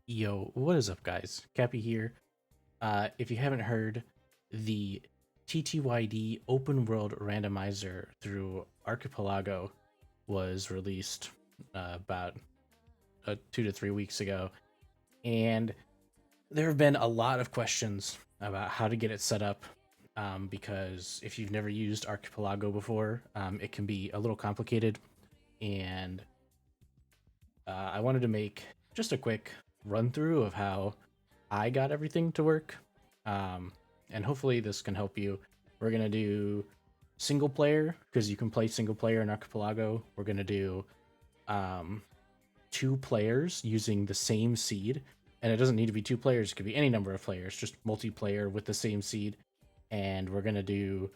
Yo, what is up, guys? Kappy here. If you haven't heard, the TTYD open world randomizer through Archipelago was released about 2 to 3 weeks ago, and there have been a lot of questions about how to get it set up. Because if you've never used Archipelago before, it can be a little complicated, and I wanted to make just a quick run through of how I got everything to work. Um, and hopefully this can help you. We're going to do single player because you can play single player in Archipelago. We're going to do um, 2 players using the same seed. And it doesn't need to be 2 players. It could be any number of players, just multiplayer with the same seed. And we're going to do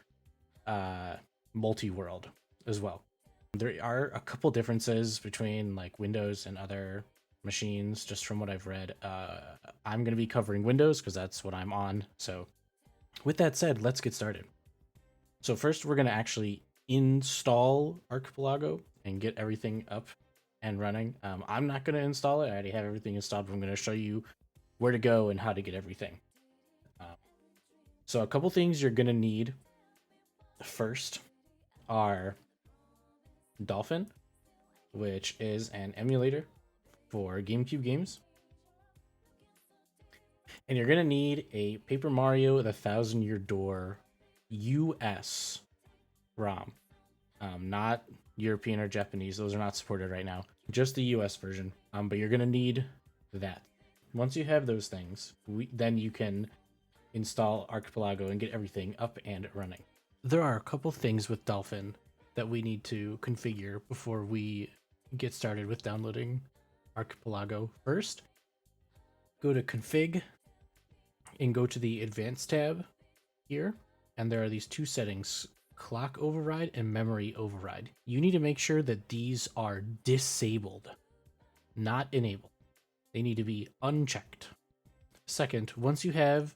multi-world as well. There are a couple differences between like Windows and other machines, just from what I've read. I'm going to be covering Windows because that's what I'm on. So with that said, let's get started. So first we're going to actually install Archipelago and get everything up and running. I'm not going to install it. I already have everything installed, but I'm going to show you where to go and how to get everything. So a couple things you're going to need first are Dolphin, which is an emulator for GameCube games. And you're going to need a Paper Mario The Thousand Year Door US ROM. Not European or Japanese. Those are not supported right now. Just the US version. But you're going to need that. Once you have those things, then you can install Archipelago and get everything up and running. There are a couple things with Dolphin that we need to configure before we get started with downloading Archipelago. First, go to Config and go to the Advanced tab here, and there are these 2 settings, Clock Override and Memory Override. You need to make sure that these are disabled, not enabled. They need to be unchecked. Second, once you have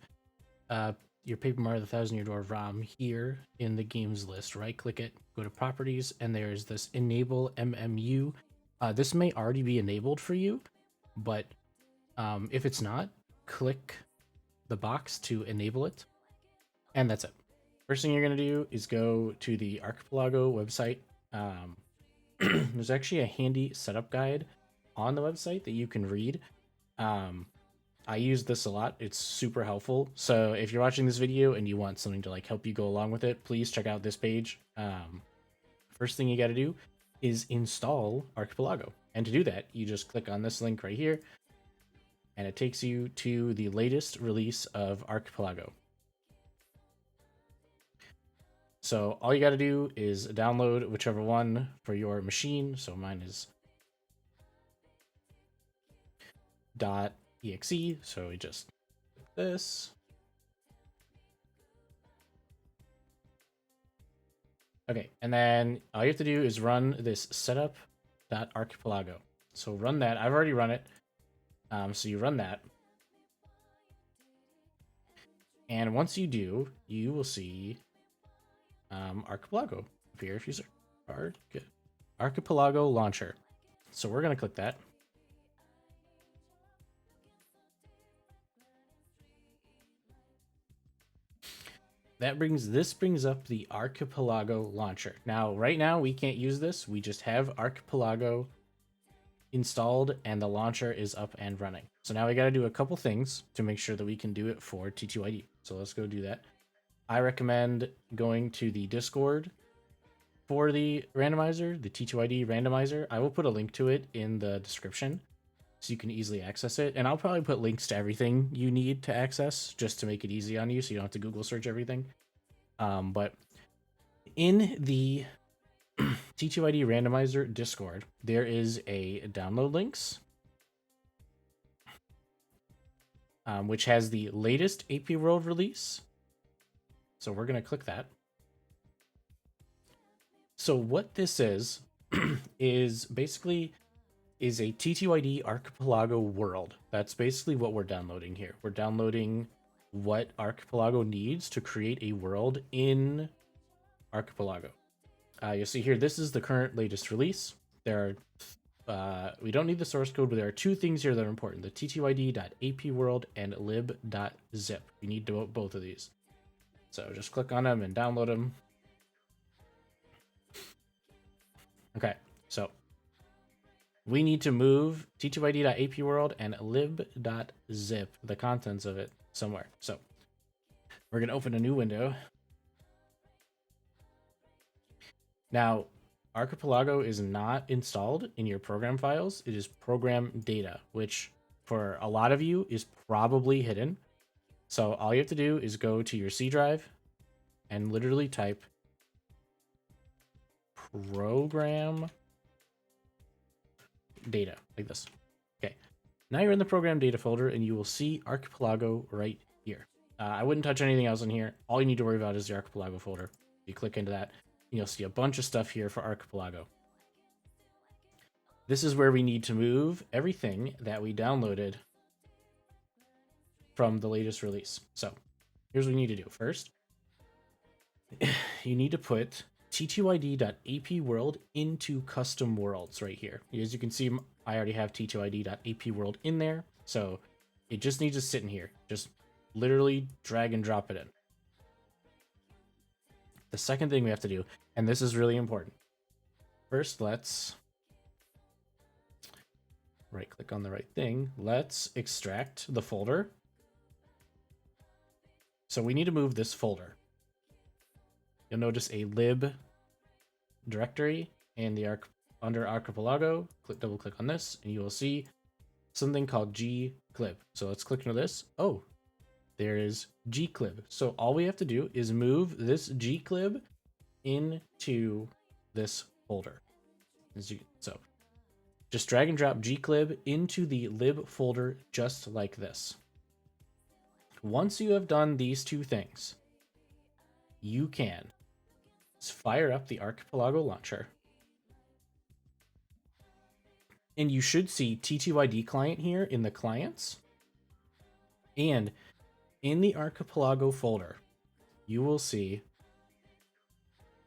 your Paper Mario The Thousand Year Door ROM here in the games list, right click it, go to properties, and there's this enable MMU. This may already be enabled for you, but if it's not, click the box to enable it, and that's it. First thing you're going to do is go to the Archipelago website. There's actually a handy setup guide on the website that you can read. I use this a lot. It's super helpful. So if you're watching this video and you want something to like help you go along with it, please check out this page. First thing you got to do is install Archipelago. And to do that, you just click on this link right here, and it takes you to the latest release of Archipelago. So all you got to do is download whichever one for your machine. So mine is .exe. So we just click this. Okay, and then all you have to do is run this setup.archipelago. So run that. I've already run it. So you run that. And once you do, you will see Archipelago appear if you search Archipelago Launcher. So we're going to click that. This brings up the Archipelago launcher. Now, right now we can't use this. We just have Archipelago installed and the launcher is up and running. So now we got to do a couple things to make sure that we can do it for TTYD. So let's go do that. I recommend going to the Discord for the randomizer, the TTYD randomizer. I will put a link to it in the description so you can easily access it. And I'll probably put links to everything you need to access just to make it easy on you so you don't have to Google search everything. But in the TTYD randomizer Discord, there is a download links, which has the latest AP World release. So we're going to click that. So what this is basically is a TTYD Archipelago world. That's basically what we're downloading here. We're downloading what Archipelago needs to create a world in Archipelago. You'll see here, this is the current latest release. There we don't need the source code, but there are two things here that are important: the TTYD.APWorld and lib.zip. You need to both of these. So just click on them and download them. Okay, so we need to move TTYD.APWorld and lib.zip, the contents of it, somewhere. So we're going to open a new window. Now, Archipelago is not installed in your program files. It is program data, which for a lot of you is probably hidden. So all you have to do is go to your C drive and literally type program data like this. Okay, now you're in the program data folder and you will see Archipelago right here. I wouldn't touch anything else in here. All you need to worry about is the Archipelago folder. You click into that, you'll see a bunch of stuff here for Archipelago. This is where we need to move everything that we downloaded from the latest release. So here's what you need to do. First, you need to put TTYD.APWorld into custom worlds right here. As you can see, I already have TTYD.APWorld in there. So it just needs to sit in here. Just literally drag and drop it in. The second thing we have to do, and this is really important. First, let's right click on the right thing. Let's extract the folder. So we need to move this folder. You'll notice a lib directory and under Archipelago. Double click on this and you will see something called gclib. So let's click into this. Oh, there is gclib. So all we have to do is move this gclib into this folder. So just drag and drop gclib into the lib folder just like this. Once you have done these two things, you can fire up the Archipelago launcher. And you should see TTYD client here in the clients. And in the Archipelago folder, you will see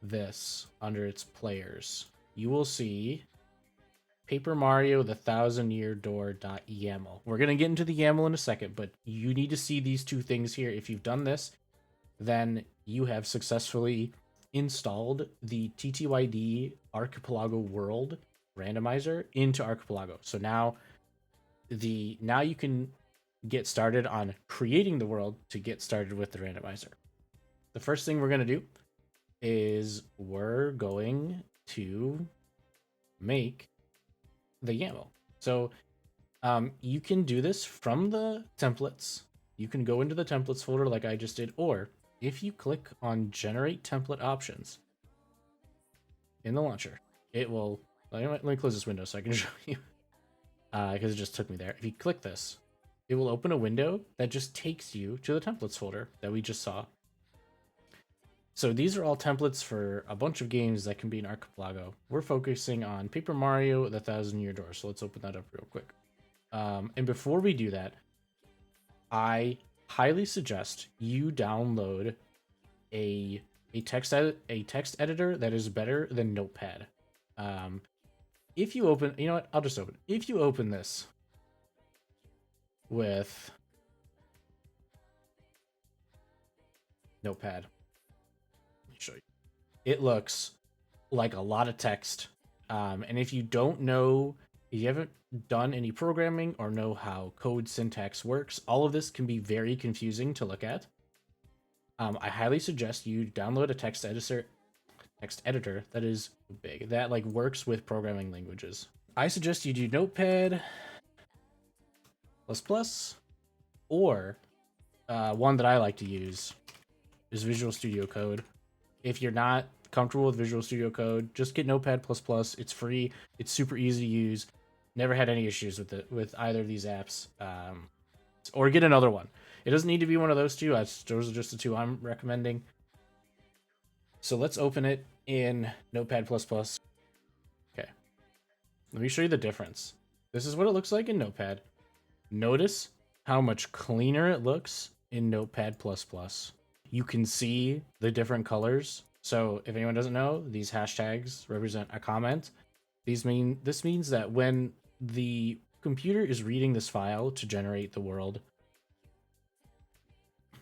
this under its players. You will see Paper Mario the 1000-Year Door.yaml. We're going to get into the YAML in a second, but you need to see these two things here. If you've done this, then you have successfully installed the TTYD Archipelago World randomizer into Archipelago. So now you can get started on creating the world to get started with the randomizer. The first thing we're going to do is we're going to make the YAML. So you can do this from the templates. You can go into the templates folder like I just did, or if you click on generate template options in the launcher, it will, let me close this window so I can show you, because it just took me there. If you click this, it will open a window that just takes you to the templates folder that we just saw. So these are all templates for a bunch of games that can be in Archipelago. We're focusing on Paper Mario the 1000-Year Door, so let's open that up real quick. And before we do that, I highly suggest you download a text editor that is better than Notepad. If you open, you know what? I'll just open. If you open this with Notepad, show you. It looks like a lot of text. And if you don't know, if you haven't done any programming or know how code syntax works, all of this can be very confusing to look at. I highly suggest you download a text editor that is big, that like works with programming languages. I suggest you do Notepad++, or one that I like to use is Visual Studio Code. If you're not comfortable with Visual Studio Code, just get Notepad++. It's free. It's super easy to use. Never had any issues with either of these apps. Or get another one. It doesn't need to be one of those two. Those are just the two I'm recommending. So let's open it in Notepad++. Okay. Let me show you the difference. This is what it looks like in Notepad. Notice how much cleaner it looks in Notepad++. You can see the different colors. So if anyone doesn't know, these hashtags represent a comment. This means that when the computer is reading this file to generate the world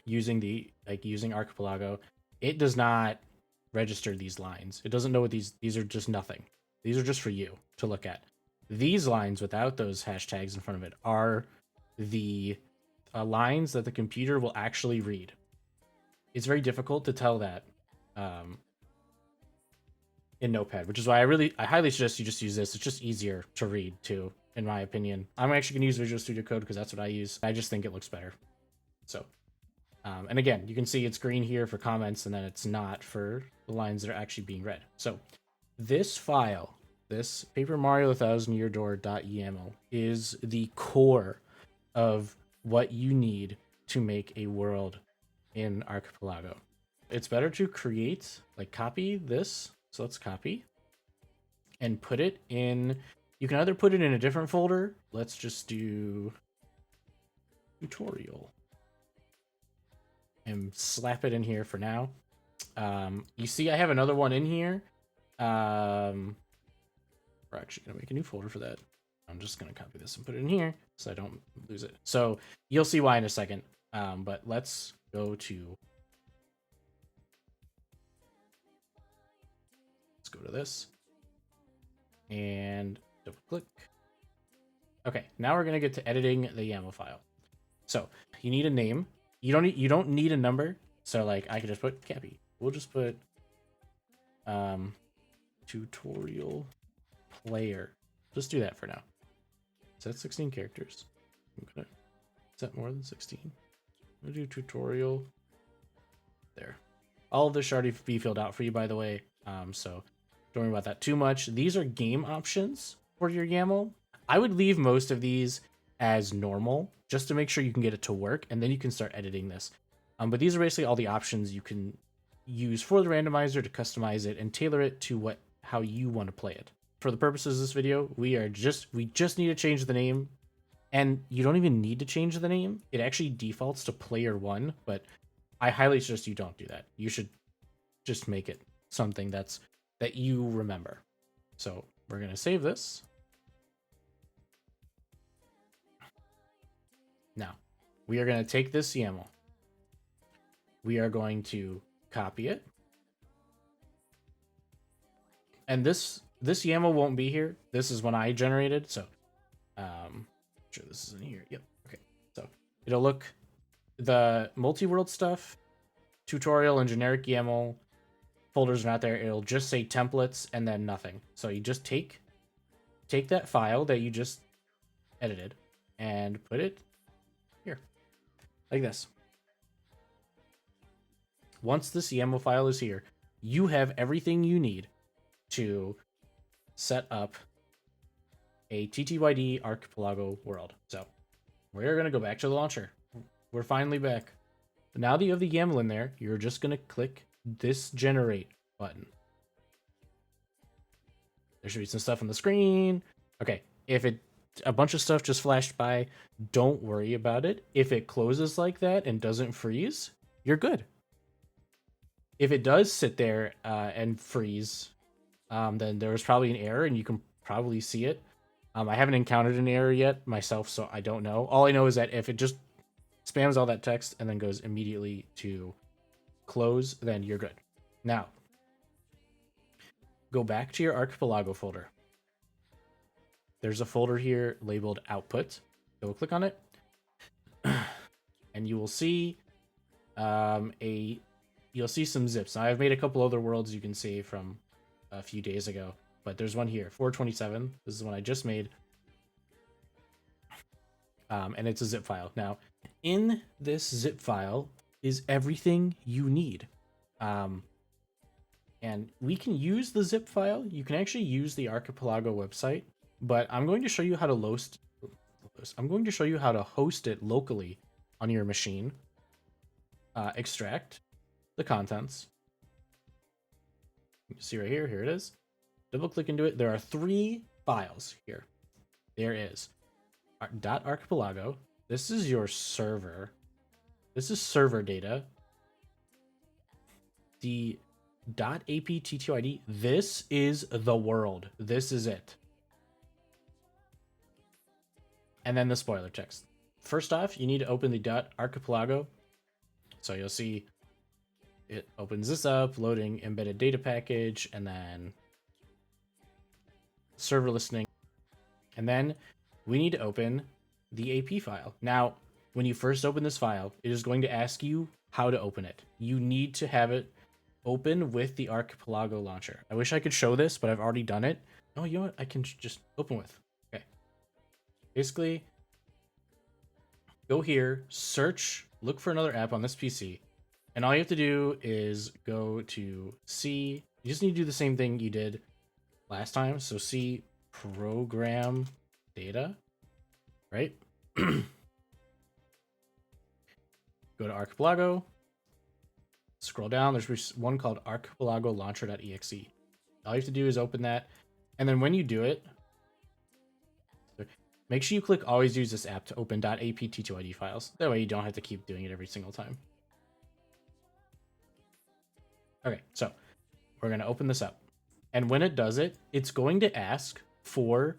using Archipelago, it does not register these lines. It doesn't know what these are just nothing. These are just for you to look at. These lines without those hashtags in front of it are the lines that the computer will actually read. It's very difficult to tell that in Notepad, which is why I highly suggest you just use this. It's just easier to read too, in my opinion. I'm actually going to use Visual Studio Code because that's what I use. I just think it looks better. So, and again, you can see it's green here for comments, and then it's not for the lines that are actually being read. So, this file, this Paper Mario 1000 Year Door.yaml, is the core of what you need to make a world in Archipelago. It's better to copy this. So let's copy and put it in. You can either put it in a different folder. Let's just do tutorial and slap it in here for now. You see, I have another one in here. We're actually gonna make a new folder for that. I'm just gonna copy this and put it in here so I don't lose it. So you'll see why in a second. But let's go to. Go to this and double click. Okay, now we're gonna get to editing the YAML file. So you need a name. You don't need a number. So like I could just put Kappy. We'll just put tutorial player. Just do that for now. Is that 16 characters? Is that more than 16? We'll do tutorial. There. All of this should already be filled out for you, by the way. So don't worry about that too much. These are game options for your YAML. I would leave most of these as normal just to make sure you can get it to work, and then you can start editing this. But these are basically all the options you can use for the randomizer to customize it and tailor it to how you want to play it. For the purposes of this video, we just need to change the name, and you don't even need to change the name. It actually defaults to player 1, but I highly suggest you don't do that. You should just make it something that you remember. So we're going to save this. Now, we are going to take this YAML. We are going to copy it. And this YAML won't be here. This is when I generated. So, sure this is in here. Yep. Okay. So it'll look the multi-world stuff, tutorial and generic YAML folders are not there. It'll just say templates and then nothing. So you just take that file that you just edited and put it here like this. Once this YAML file is here, you have everything you need to set up a TTYD Archipelago world. So we're going to go back to the launcher. We're finally back. Now that you have the YAML in there, you're just going to click this generate button. There should be some stuff on the screen. Okay, if a bunch of stuff just flashed by, don't worry about it. If it closes like that and doesn't freeze, you're good. If it does sit there and freeze, then there was probably an error, and you can probably see it. I haven't encountered an error yet myself, so I don't know. All I know is that if it just spams all that text and then goes immediately to close, then you're good. Now, go back to your Archipelago folder. There's a folder here labeled output. Go click on it, and you will see you'll see some zips. Now, I've made a couple other worlds you can see from a few days ago, but there's one here, 427. This is one I just made, and it's a zip file. Now, in this zip file is everything you need. And we can use the zip file. You can actually use the Archipelago website, but I'm going to show you how to host it locally on your machine. Extract the contents. You can see right here. Here it is. Double click into it. There are 3 files here. There is .archipelago. This is your server. This is server data. The .app this is the world. This is it. And then the spoiler text. First off, you need to open the .archipelago. So you'll see it opens this up, loading embedded data package, and then server listening. And then we need to open the AP file. Now, when you first open this file, it is going to ask you how to open it. You need to have it open with the Archipelago launcher. I wish I could show this, but I've already done it. Oh, you know what? I can just open with. Okay. Basically, go here, search, look for another app on this PC, and all you have to do is go to C. You just need to do the same thing you did last time. So C program data, right? Go to Archipelago. Scroll down. There's one called Archipelago Launcher.exe. All you have to do is open that, and then when you do it, make sure you click always use this app to open .app TTYD files. That way you don't have to keep doing it every single time. Okay, so we're going to open this up. And when it does it, it's going to ask for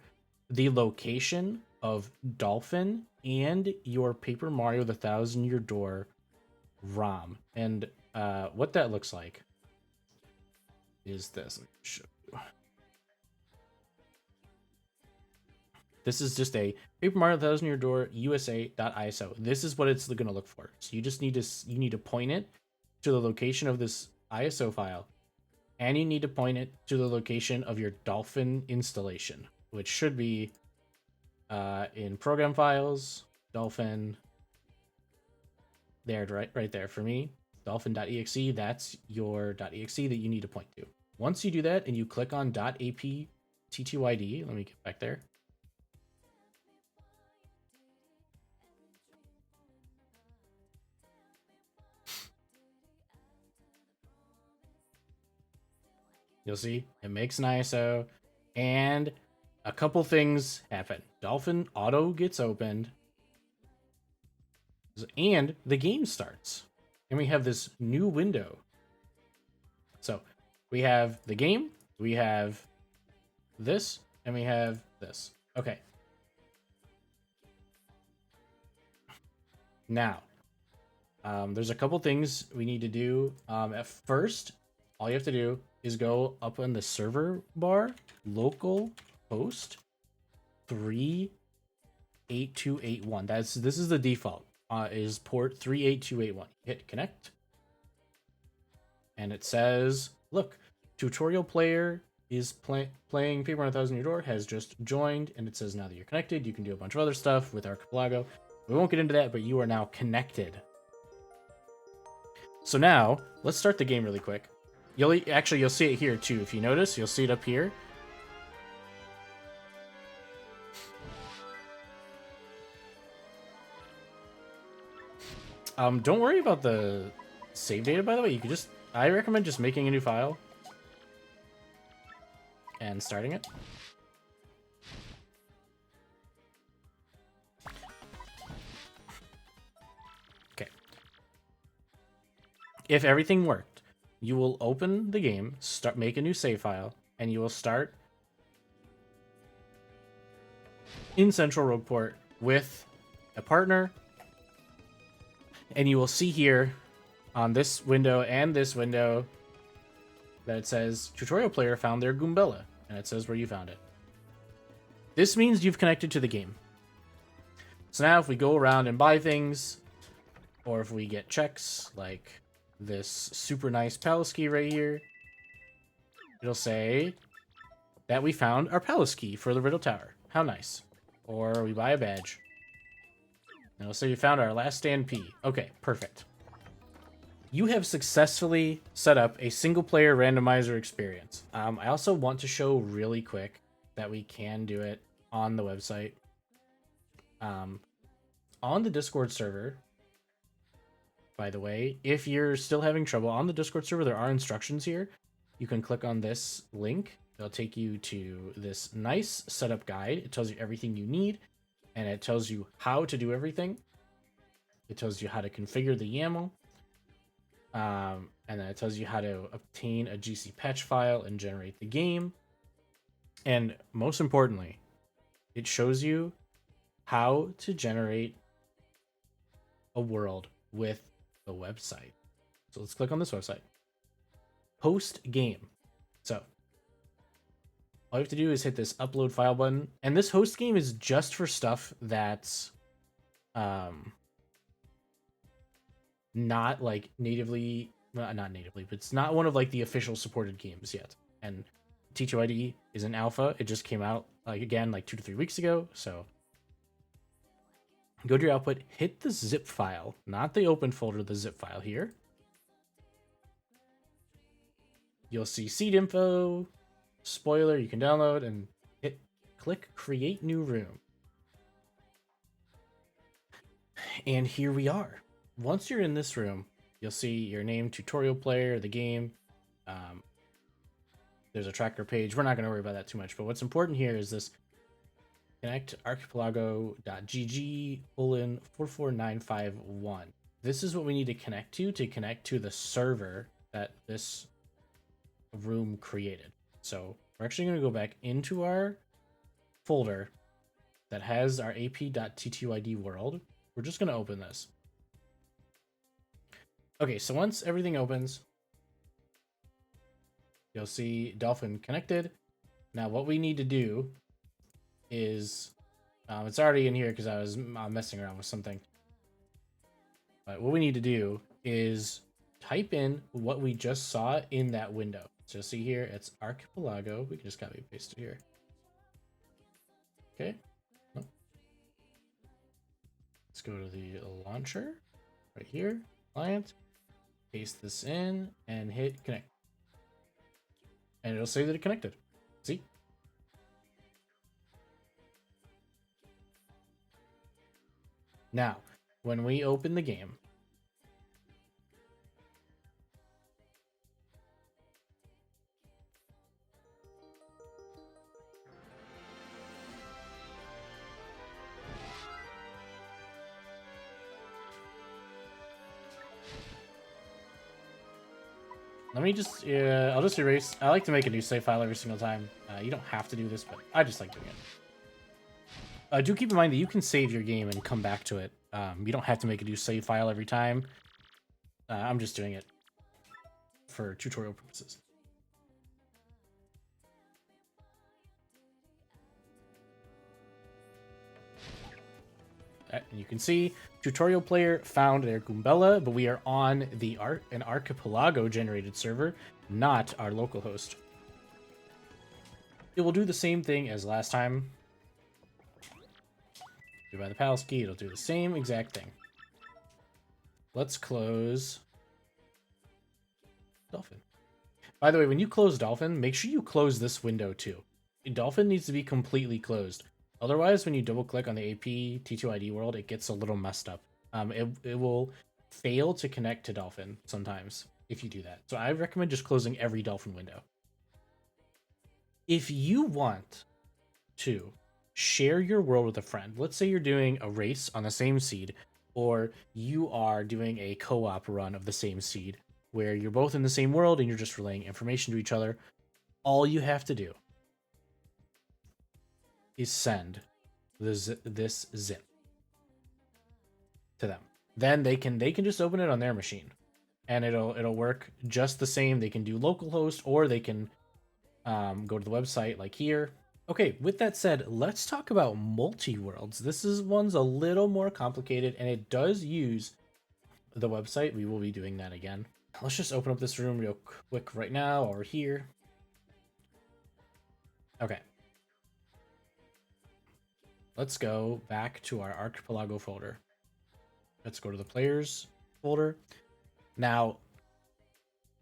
the location of Dolphin and your Paper Mario the Thousand Year Door ROM. And what that looks like is this. Let me show you. This is just a Paper Mario the Thousand Year Door USA.iso. This is what it's going to look for. So you just need to point it to the location of this ISO file, and you need to point it to the location of your Dolphin installation, which should be in program files, Dolphin. There, right there for me, Dolphin.exe. That's your .exe that you need to point to. Once you do that and you click on .app TTYD, let me get back there. You'll see it makes an ISO, and a couple things happen. Dolphin auto gets opened, and the game starts. And we have this new window. So we have the game, we have this, and we have this. Okay. Now, there's a couple things we need to do. At first, all you have to do is go up on the server bar, local host 38281. This is the default. Is port 38281. Hit connect, and it says, "Look, tutorial player is playing Paper Mario Thousand Year Door has just joined," and it says now that you're connected, you can do a bunch of other stuff with Archipelago. We won't get into that, but you are now connected. So now let's start the game really quick. You'll see it here too. If you notice, you'll see it up here. Don't worry about the save data, by the way. I recommend just making a new file and starting it. Okay. If everything worked, you will open the game, make a new save file, and you will start in Central Rogueport with a partner. And you will see here on this window and this window that it says tutorial player found their Goombella, and it says where you found it. This means you've connected to the game. So now if we go around and buy things, or if we get checks like this super nice palace key right here, it'll say that we found our palace key for the Riddle Tower. How nice. Or we buy a badge. And it'll say you found our last stand P. Okay, perfect. You have successfully set up a single player randomizer experience. I also want to show really quick that we can do it on the website. On the Discord server, by the way, if you're still having trouble on the Discord server, there are instructions here. You can click on this link. It'll take you to this nice setup guide. It tells you everything you need, and it tells you how to do everything. It tells you how to configure the YAML. And then it tells you how to obtain a GC patch file and generate the game. And most importantly, it shows you how to generate a world with the website. So let's click on this website. Host game. So all you have to do is hit this upload file button. And this host game is just for stuff that's not like natively, well, not natively, but it's not one of like the official supported games yet. And TTYD is an alpha. It just came out like again like 2 to 3 weeks ago. So go to your output, hit the zip file, not the open folder, the zip file here. You'll see seed info, spoiler you can download, and click create new room. And here we are. Once you're in this room, you'll see your name, tutorial player, the game. There's a tracker page. We're not going to worry about that too much, but what's important here is this connect archipelago.gg:44951. This is what we need to connect to the server that this room created. So we're actually going to go back into our folder that has our ap.ttyd world. We're just going to open this. Okay, so once everything opens, you'll see Dolphin connected. Now what we need to do is, it's already in here because I was messing around with something. But what we need to do is type in what we just saw in that window. So see here, it's Archipelago. We can just copy and paste it here. Okay. Nope. Let's go to the launcher right here, client, paste this in and hit connect. And it'll say that it connected. See? Now, when we open the game, let me just, I'll just erase. I like to make a new save file every single time. You don't have to do this, but I just like doing it. Do keep in mind that you can save your game and come back to it. You don't have to make a new save file every time. I'm just doing it for tutorial purposes. And you can see tutorial player found their Goombella, but we are on the an Archipelago generated server, not our local host. It will do the same thing as last time. By the palace key, it'll do the same exact thing. Let's close Dolphin. By the way, when you close Dolphin, make sure you close this window too. Dolphin needs to be completely closed. Otherwise, when you double click on the AP TTYD world, it gets a little messed up. It will fail to connect to Dolphin sometimes if you do that. So I recommend just closing every Dolphin window. If you want to share your world with a friend, let's say you're doing a race on the same seed, or you are doing a co-op run of the same seed, where you're both in the same world and you're just relaying information to each other, all you have to do is send this zip to them. Then they can just open it on their machine, and it'll work just the same. They can do localhost, or they can go to the website like here. Okay, with that said, let's talk about multi-worlds. This one's a little more complicated, and it does use the website. We will be doing that again. Let's just open up this room real quick right now over here. Okay. Let's go back to our Archipelago folder. Let's go to the players folder. Now,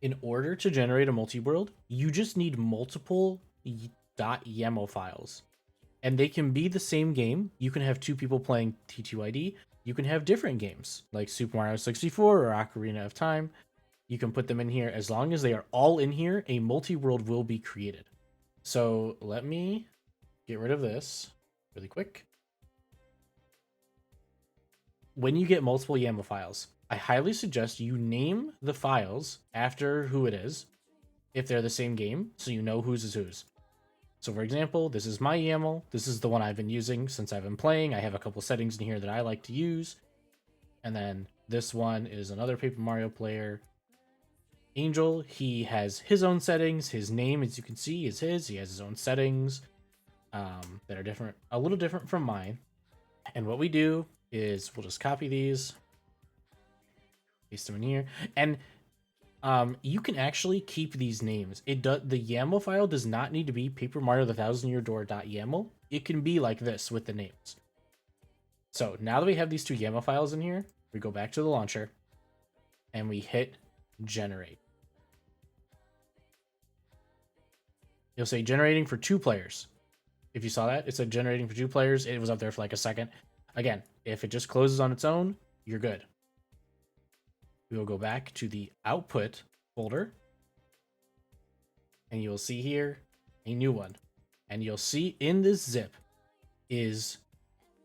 in order to generate a multi-world, you just need multiple .yaml files. And they can be the same game. You can have two people playing TTYD. You can have different games, like Super Mario 64 or Ocarina of Time. You can put them in here. As long as they are all in here, a multi-world will be created. So let me get rid of this really quick. When you get multiple YAML files, I highly suggest you name the files after who it is, if they're the same game, so you know whose is whose. So for example, this is my YAML. This is the one I've been using since I've been playing. I have a couple settings in here that I like to use. And then this one is another Paper Mario player, Angel. He has his own settings. His name, as you can see, is his. He has his own settings that are different, a little different from mine. And what we do is we'll just copy these, paste them in here, and you can actually keep these names. The YAML file does not need to be Paper Mario the Thousand Year Door.yaml. It can be like this with the names. So now that we have these two YAML files in here, we go back to the launcher and we hit generate. You'll say generating for 2 players. If you saw that, it said generating for 2 players. It was up there for like a second. Again, if it just closes on its own, you're good. We will go back to the output folder and you'll see here a new one. And you'll see in this zip is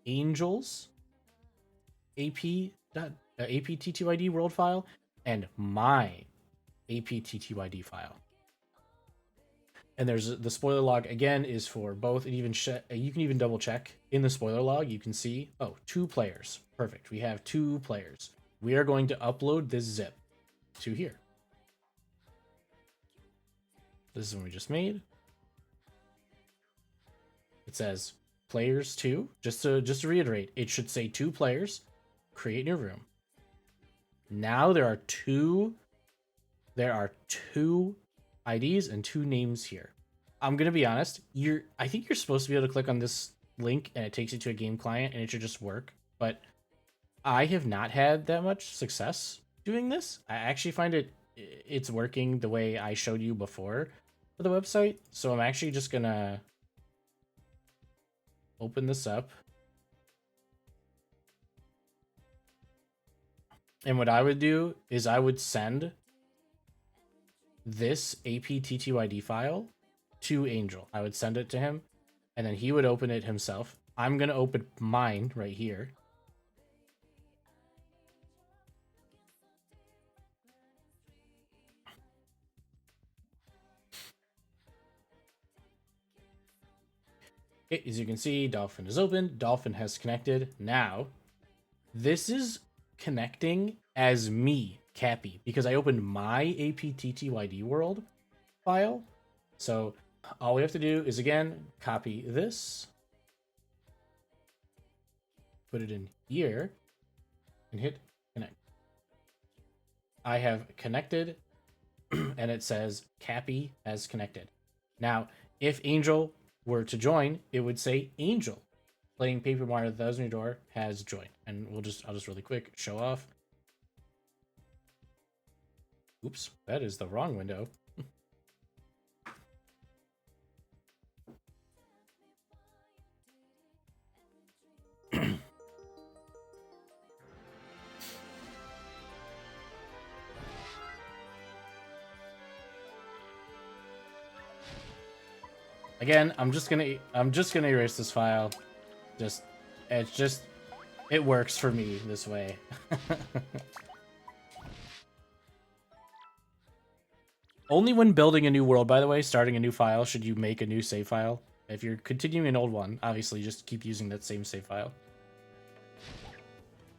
Angel's APTTYD world file and my APTTYD file. And there's the spoiler log again is for both. And even you can even double check in the spoiler log. You can see, oh, 2 players. Perfect. We have 2 players. We are going to upload this zip to here. This is one we just made. It says players 2. Just to reiterate, it should say 2 players. Create new room. Now there are two IDs and 2 names here. I'm gonna be honest. I think you're supposed to be able to click on this link and it takes you to a game client and it should just work. But I have not had that much success doing this. I actually find it's working the way I showed you before for the website. So I'm actually just gonna open this up. And what I would do is I would send this APTTYD file to Angel. I would send it to him and then he would open it himself. I'm going to open mine right here. Okay, as you can see, Dolphin is open. Dolphin has connected. Now, this is connecting as me, Kappy, because I opened my APTTYD world file. So all we have to do is, again, copy this, put it in here, and hit connect. I have connected, and it says Kappy has connected. Now, if Angel were to join, it would say Angel playing Paper Mario the Thousand Year Door has joined. And I'll just really quick show off. Oops, that is the wrong window. Again, I'm just gonna erase this file. It works for me this way. Only when building a new world, by the way, starting a new file, should you make a new save file. If you're continuing an old one, obviously just keep using that same save file.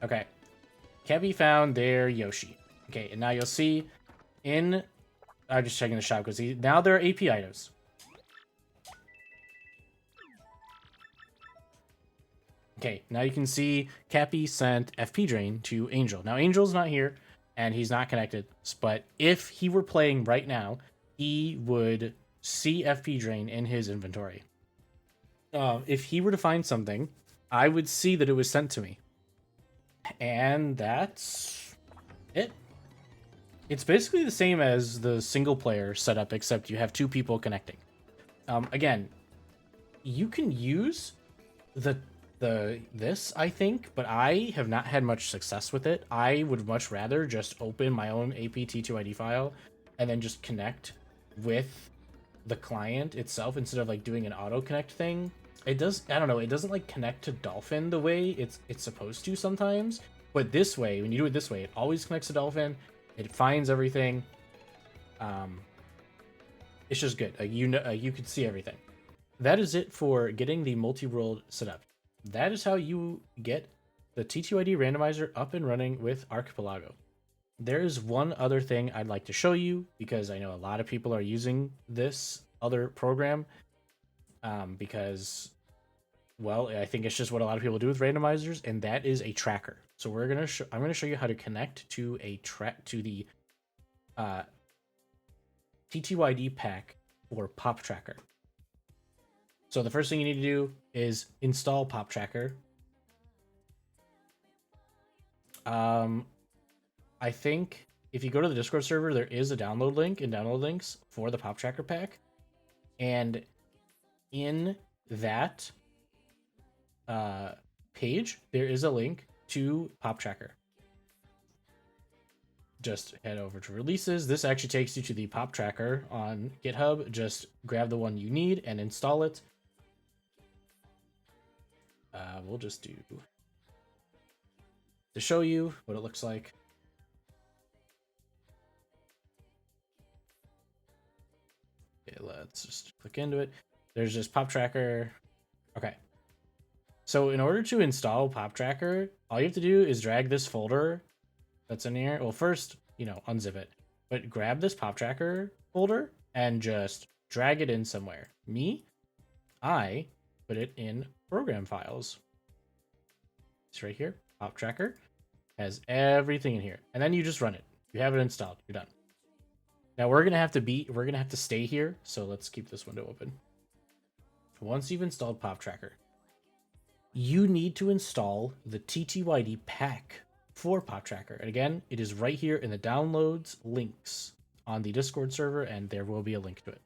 Okay. Kappy found their Yoshi. Okay, and now you'll see in... I'm just checking the shop because now there are AP items. Okay, now you can see Kappy sent FP Drain to Angel. Now, Angel's not here, and he's not connected, but if he were playing right now, he would see FP Drain in his inventory. If he were to find something, I would see that it was sent to me. And that's it. It's basically the same as the single player setup, except you have 2 people connecting. Again, you can use this, I think, but I have not had much success with it. I would much rather just open my own APT2ID file and then just connect with the client itself instead of like doing an auto connect thing. I don't know, it doesn't like connect to Dolphin the way it's supposed to sometimes, But this way, when you do it this way, it always connects to Dolphin. It finds everything. It's just good. You know, you can see everything. That is it for getting the multi-world set up. That is how you get the TTYD randomizer up and running with Archipelago. There is one other thing I'd like to show you, because I know a lot of people are using this other program because, well, I think it's just what a lot of people do with randomizers, and that is a tracker. So I'm gonna show you how to connect to the TTYD pack for Poptracker. So the first thing you need to do is install Poptracker. I think if you go to the Discord server, there is a download link and download links for the Poptracker pack. And in that page, there is a link to Poptracker. Just head over to releases. This actually takes you to the Poptracker on GitHub. Just grab the one you need and install it. We'll just do to show you what it looks like. Okay, let's just click into it. There's just Poptracker. Okay. So in order to install Poptracker, all you have to do is drag this folder that's in here. Well, first, unzip it. But grab this Poptracker folder and just drag it in somewhere. I put it in program files. It's right here. Poptracker has everything in here. And then you just run it. You have it installed. You're done. Now we're gonna have to stay here. So let's keep this window open. Once you've installed Poptracker, you need to install the TTYD pack for Poptracker. And again, it is right here in the downloads links on the Discord server, and there will be a link to it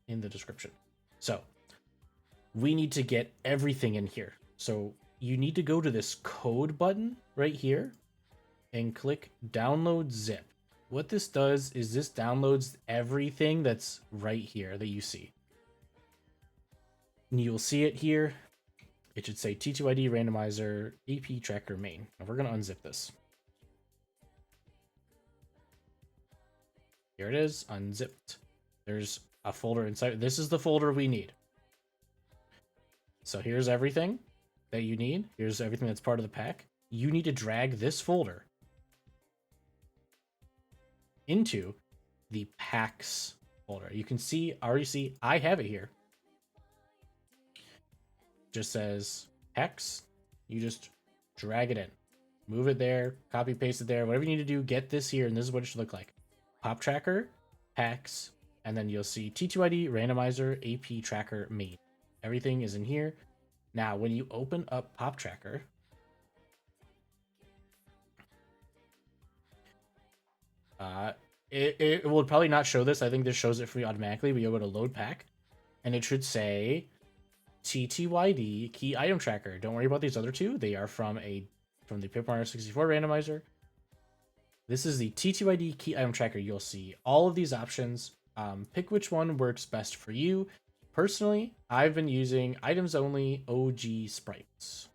in the description. So we need to get everything in here. So you need to go to this code button right here and click download zip. What this does is this downloads everything that's right here that you see. And you'll see it here. It should say TTYD randomizer AP tracker main. Now we're going to unzip this. Here it is, unzipped. There's a folder inside. This is the folder we need. So here's everything that you need. Here's everything that's part of the pack. You need to drag this folder into the packs folder. You can already see I have it here. Just says hex. You just drag it in, move it there, copy paste it there, whatever you need to do. Get this here, and this is what it should look like. Poptracker, packs, and then you'll see TTYD randomizer AP tracker main. Everything is in here. Now when you open up Poptracker, it will probably not show this. I think this shows it for you automatically, but you'll go to load pack and it should say TTYD key item tracker. Don't worry about these other two. They are from the Paper Mario 64 randomizer. This is the TTYD key item tracker. You'll see all of these options. Pick which one works best for you. Personally, I've been using items only OG sprites.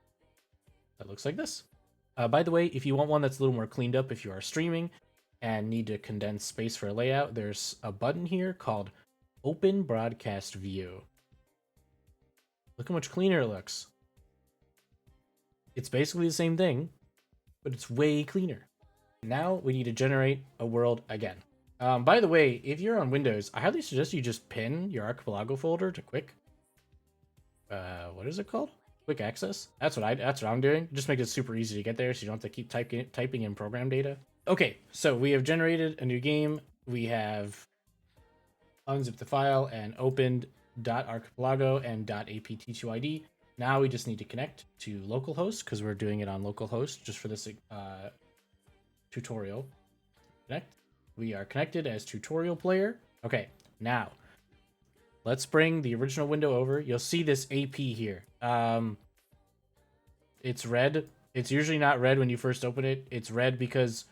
That looks like this. By the way, if you want one that's a little more cleaned up, if you are streaming and need to condense space for a layout, there's a button here called Open Broadcast View. Look how much cleaner it looks. It's basically the same thing, but it's way cleaner. Now we need to generate a world again. By the way, if you're on Windows, I highly suggest you just pin your Archipelago folder to quick. What is it called? Quick access. That's what I'm doing. Just make it super easy to get there, so you don't have to keep typing in program data. Okay, so we have generated a new game. We have unzipped the file and opened .archipelago and .apttyd. Now we just need to connect to localhost because we're doing it on localhost just for this tutorial. Connect. We are connected as tutorial player. Okay, now let's bring the original window over. You'll see this AP here. It's red. It's usually not red when you first open it. It's red because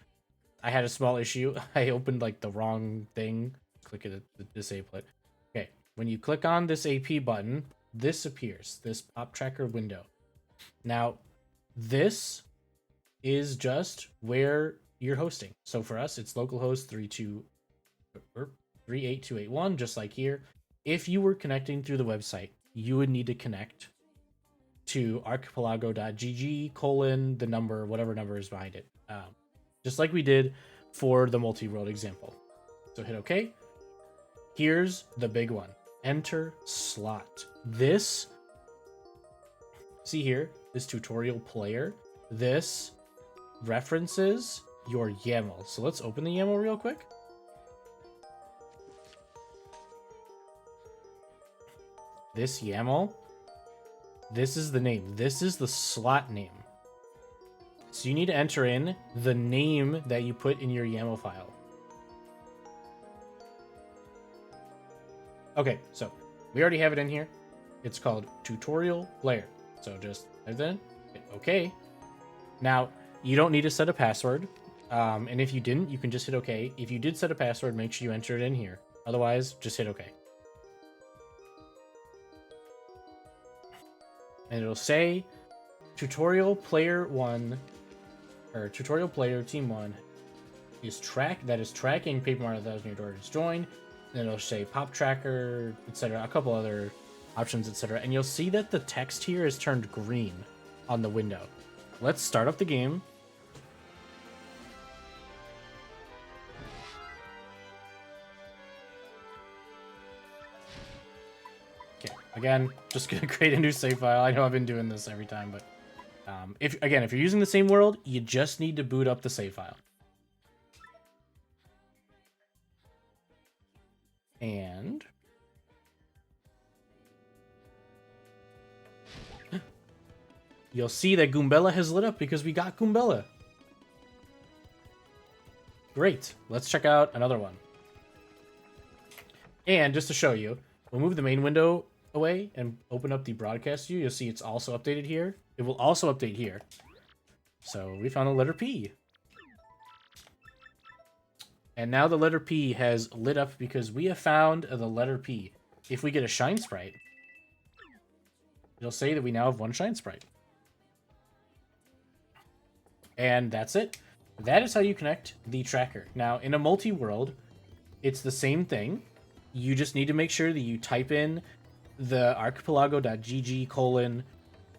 I had a small issue. I opened like the wrong thing. Click it to disable it. Okay, when you click on this AP button, this appears, this Poptracker window. Now, this is just where you're hosting. So for us, it's localhost 38281, just like here. If you were connecting through the website, you would need to connect to archipelago.gg colon the number, whatever number is behind it. Just like we did for the multi-world example. So hit OK. Here's the big one. Enter slot. This, see here, this tutorial player, this references your YAML. So let's open the YAML real quick. This YAML, this is the name. This is the slot name. So you need to enter in the name that you put in your YAML file. Okay, so we already have it in here. It's called tutorial player. So just type that in, hit OK. Now, you don't need to set a password. And if you didn't, you can just hit OK. If you did set a password, make sure you enter it in here. Otherwise, just hit OK. And it'll say tutorial player 1 or tutorial player team 1 is tracking Paper Mario 1000 Year Door is joined. And it'll say Poptracker, etc., a couple other options, etc. And you'll see that the text here is turned green on the window. Let's start up the game. Okay, again, just gonna create a new save file. I know I've been doing this every time, but if you're using the same world, you just need to boot up the save file. And you'll see that Goombella has lit up because we got Goombella. Great. Let's check out another one. And just to show you, we'll move the main window away and open up the broadcast view. You'll see it's also updated here. It will also update here. So we found the letter P. And now the letter P has lit up because we have found the letter P. If we get a shine sprite, it'll say that we now have one shine sprite. And that's it. That is how you connect the tracker. Now, in a multi-world, it's the same thing. You just need to make sure that you type in the archipelago.gg colon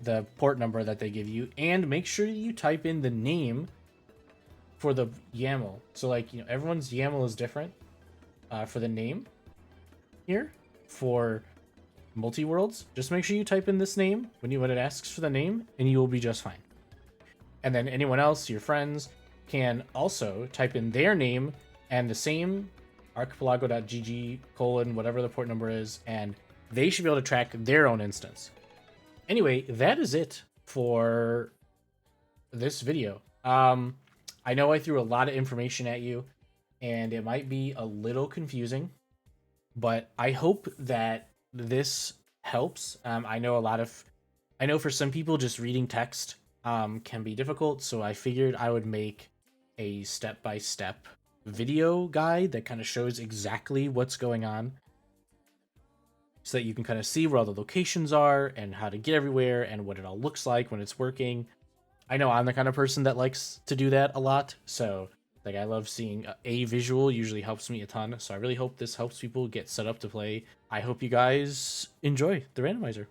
the port number that they give you, and make sure you type in the name for the YAML. So like, everyone's YAML is different for the name here for multi-worlds. Just make sure you type in this name when it asks for the name, and you will be just fine. And then anyone else, your friends, can also type in their name and the same archipelago.gg colon whatever the port number is, and they should be able to track their own instance. Anyway, that is it for this video. I know I threw a lot of information at you, and it might be a little confusing, but I hope that this helps. I know for some people just reading text can be difficult, so I figured I would make a step-by-step video guide that kind of shows exactly what's going on, so that you can kind of see where all the locations are and how to get everywhere and what it all looks like when it's working. I know I'm the kind of person that likes to do that a lot, so like I love seeing a visual usually helps me a ton. So I really hope this helps people get set up to play. I hope you guys enjoy the randomizer.